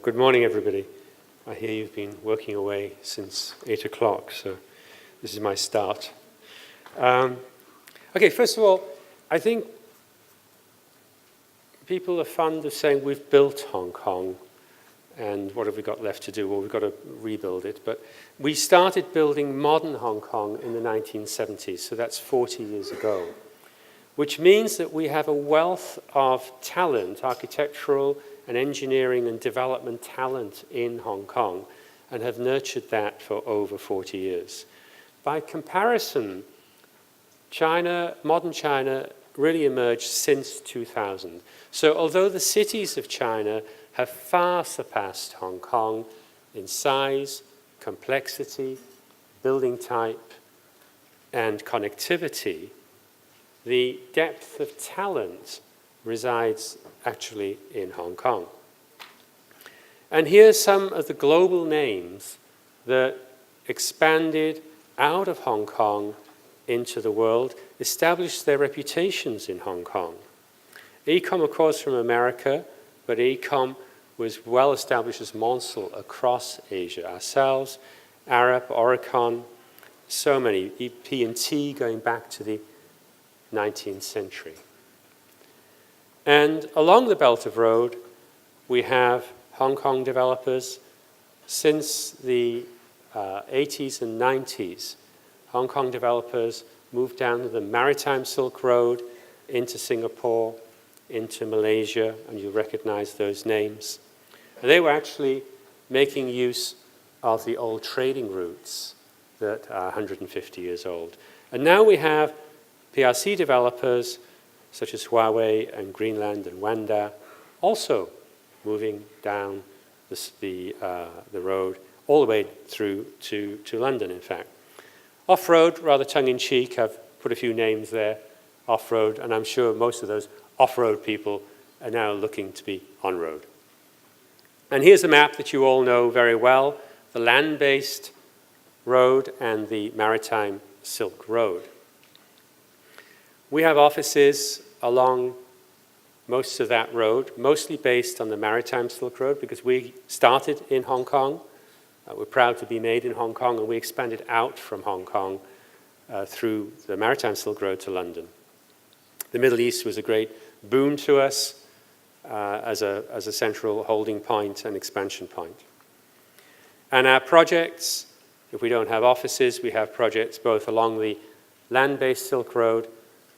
Good morning, everybody. I hear you've been working away since 8 o'clock, so this is my start. Okay, first of all, I think people are fond of saying we've built Hong Kong, and what have we got left to do? Well, we've got to rebuild it. But we started building modern Hong Kong in the 1970s, so that's 40 years ago, which means that we have a wealth of talent, architectural and engineering and development talent in Hong Kong, and have nurtured that for over 40 years. By comparison, China, modern China, really emerged since 2000. So although the cities of China have far surpassed Hong Kong in size, complexity, building type, and connectivity, the depth of talent resides actually in Hong Kong. And here's some of the global names that expanded out of Hong Kong into the world, established their reputations in Hong Kong. Ecom, of course, from America, but Ecom was well established as Monsel across Asia. Ourselves, Arup, Oricon, so many, P&T going back to the 19th century. And along the Belt of Road, we have Hong Kong developers. Since the 80s and 90s, Hong Kong developers moved down to the Maritime Silk Road, into Singapore, into Malaysia, and you recognize those names. And they were actually making use of the old trading routes that are 150 years old. And now we have PRC developers such as Huawei and Greenland and Wanda also moving down the road all the way through to London, in fact. Off-road, rather tongue-in-cheek, I've put a few names there, off-road, and I'm sure most of those off-road people are now looking to be on-road. And here's a map that you all know very well, the land-based road and the maritime Silk Road. We have offices along most of that road, mostly based on the Maritime Silk Road because we started in Hong Kong. We're proud to be made in Hong Kong, and we expanded out from Hong Kong through the Maritime Silk Road to London. The Middle East was a great boon to us as a central holding point and expansion point. And our projects, if we don't have offices, we have projects both along the land-based Silk Road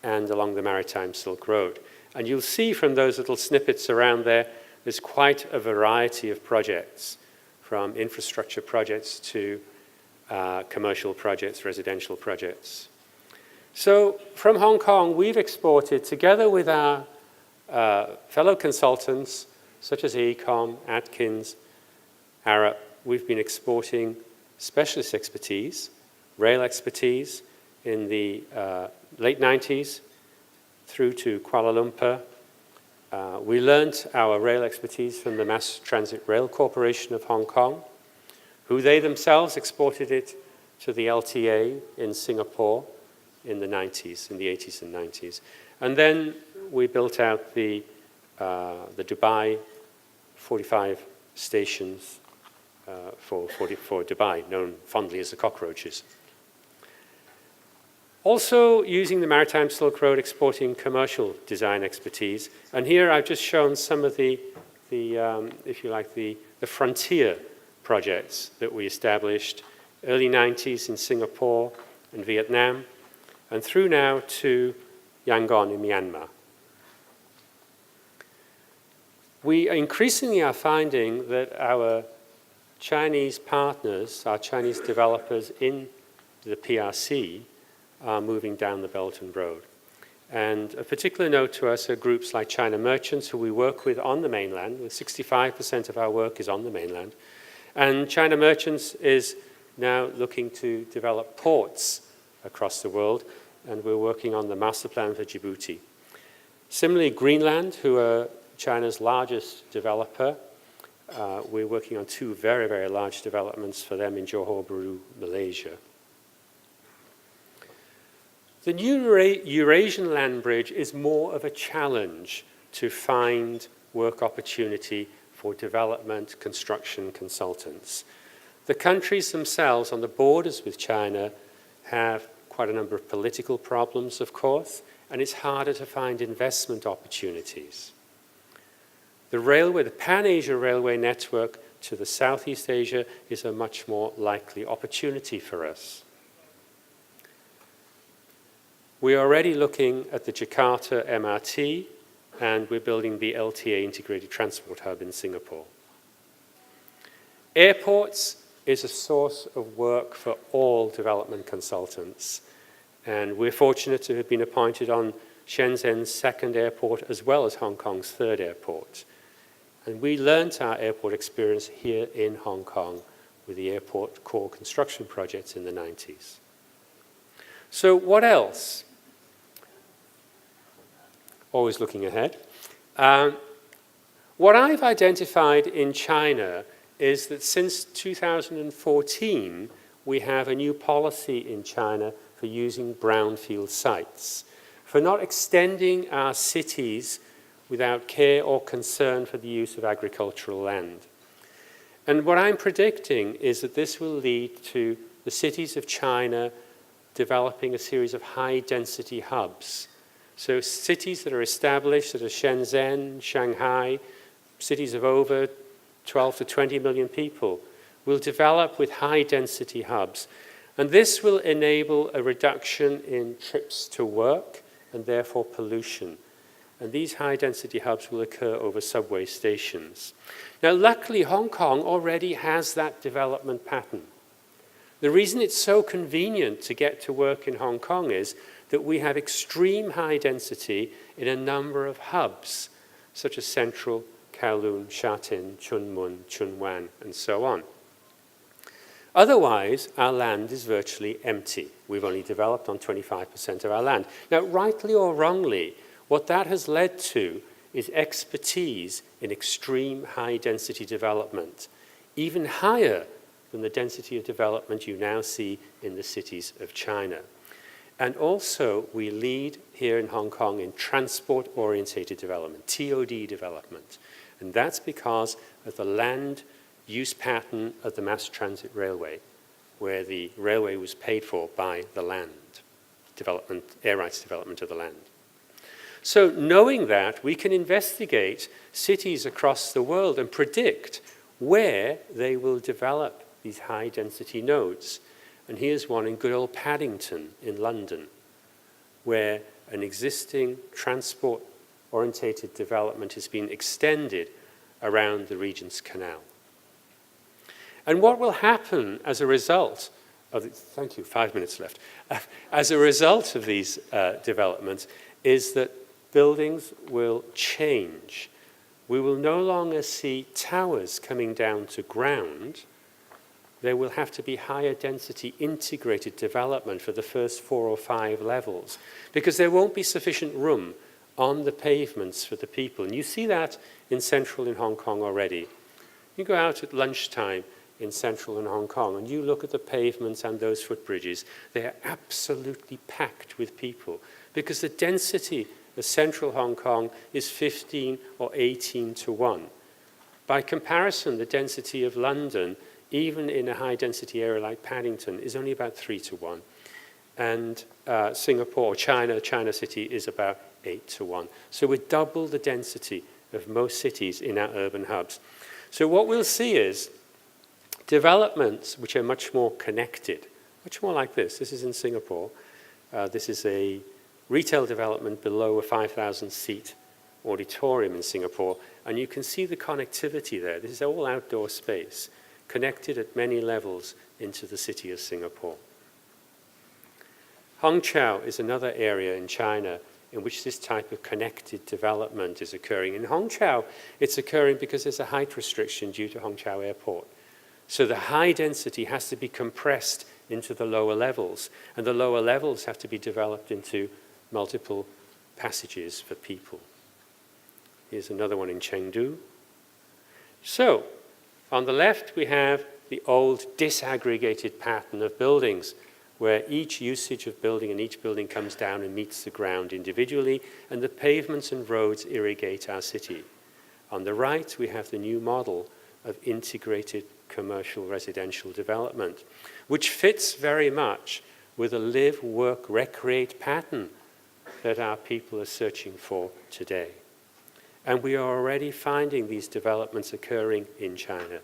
and along the Maritime Silk Road. And you'll see from those little snippets around there, there's quite a variety of projects, from infrastructure projects to commercial projects, residential projects. So from Hong Kong, we've exported, together with our fellow consultants, such as Ecom, Atkins, Arup, we've been exporting specialist expertise, rail expertise in the late 90s through to Kuala Lumpur. We learnt our rail expertise from the Mass Transit Rail Corporation of Hong Kong, who they themselves exported it to the LTA in Singapore in the 90s, in the 80s and 90s. And then we built out the Dubai 45 stations for Dubai, known fondly as the cockroaches. Also using the Maritime Silk Road, exporting commercial design expertise. And here I've just shown some of the if you like, the frontier projects that we established early 90s in Singapore and Vietnam, and through now to Yangon in Myanmar. We increasingly are finding that our Chinese partners, our Chinese developers in the PRC, are moving down the Belt and Road. And a particular note to us are groups like China Merchants, who we work with on the mainland. 65% of our work is on the mainland. And China Merchants is now looking to develop ports across the world, and we're working on the master plan for Djibouti. Similarly, Greenland, who are China's largest developer, we're working on two very, very large developments for them in Johor Bahru, Malaysia. The new Eurasian land bridge is more of a challenge to find work opportunity for development construction consultants. The countries themselves on the borders with China have quite a number of political problems, of course, and it's harder to find investment opportunities. The railway, the Pan-Asia Railway network to the Southeast Asia is a much more likely opportunity for us. We are already looking at the Jakarta MRT, and we're building the LTA Integrated Transport Hub in Singapore. Airports is a source of work for all development consultants, and we're fortunate to have been appointed on Shenzhen's second airport as well as Hong Kong's third airport. And we learnt our airport experience here in Hong Kong with the airport core construction projects in the 90s. So what else? Always looking ahead. What I've identified in China is that since 2014, we have a new policy in China for using brownfield sites, for not extending our cities without care or concern for the use of agricultural land. And what I'm predicting is that this will lead to the cities of China developing a series of high-density hubs. So cities that are established, such as Shenzhen, Shanghai, cities of over 12 to 20 million people, will develop with high-density hubs. And this will enable a reduction in trips to work and therefore pollution. And these high-density hubs will occur over subway stations. Now, luckily, Hong Kong already has that development pattern. The reason it's so convenient to get to work in Hong Kong is that we have extreme high density in a number of hubs, such as Central, Kowloon, Sha Tin, Chun Mun, Chun Wan, and so on. Otherwise, our land is virtually empty. We've only developed on 25% of our land. Now, rightly or wrongly, what that has led to is expertise in extreme high-density development, even higher than the density of development you now see in the cities of China. And also, we lead here in Hong Kong in transport-orientated development, TOD development. And that's because of the land use pattern of the mass transit railway, where the railway was paid for by the land, development, air rights development of the land. So knowing that, we can investigate cities across the world and predict where they will develop these high-density nodes. And here's one in good old Paddington in London, where an existing transport-orientated development has been extended around the Regent's Canal. And what will happen as a result of the, thank you, 5 minutes left. As a result of these developments is that buildings will change. We will no longer see towers coming down to ground. There will have to be higher density integrated development for the first 4 or 5 levels, because there won't be sufficient room on the pavements for the people. And you see that in Central in Hong Kong already. You go out at lunchtime in Central in Hong Kong and you look at the pavements and those footbridges, they are absolutely packed with people, because the density of Central Hong Kong is 15 or 18 to 1. By comparison, the density of London, even in a high-density area like Paddington, is only about 3 to 1. And Singapore, China City, is about 8 to 1. So we're double the density of most cities in our urban hubs. So what we'll see is developments which are much more connected, much more like this. This is in Singapore. This is a retail development below a 5,000-seat auditorium in Singapore. And you can see the connectivity there. This is all outdoor space, connected at many levels into the city of Singapore. Hongqiao is another area in China in which this type of connected development is occurring. In Hongqiao, it's occurring because there's a height restriction due to Hongqiao Airport. So the high density has to be compressed into the lower levels, and the lower levels have to be developed into multiple passages for people. Here's another one in Chengdu. So, on the left, we have the old disaggregated pattern of buildings, where each usage of building and each building comes down and meets the ground individually, and the pavements and roads irrigate our city. On the right, we have the new model of integrated commercial residential development, which fits very much with a live, work, recreate pattern that our people are searching for today. And we are already finding these developments occurring in China.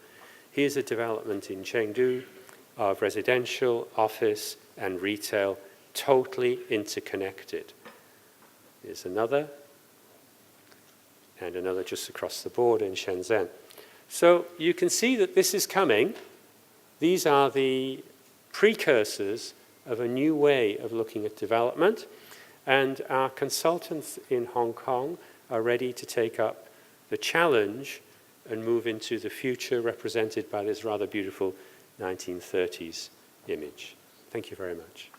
Here's a development in Chengdu of residential, office, and retail totally interconnected. Here's another, and another just across the board in Shenzhen. So you can see that this is coming. These are the precursors of a new way of looking at development, and our consultants in Hong Kong are ready to take up the challenge and move into the future represented by this rather beautiful 1930s image. Thank you very much.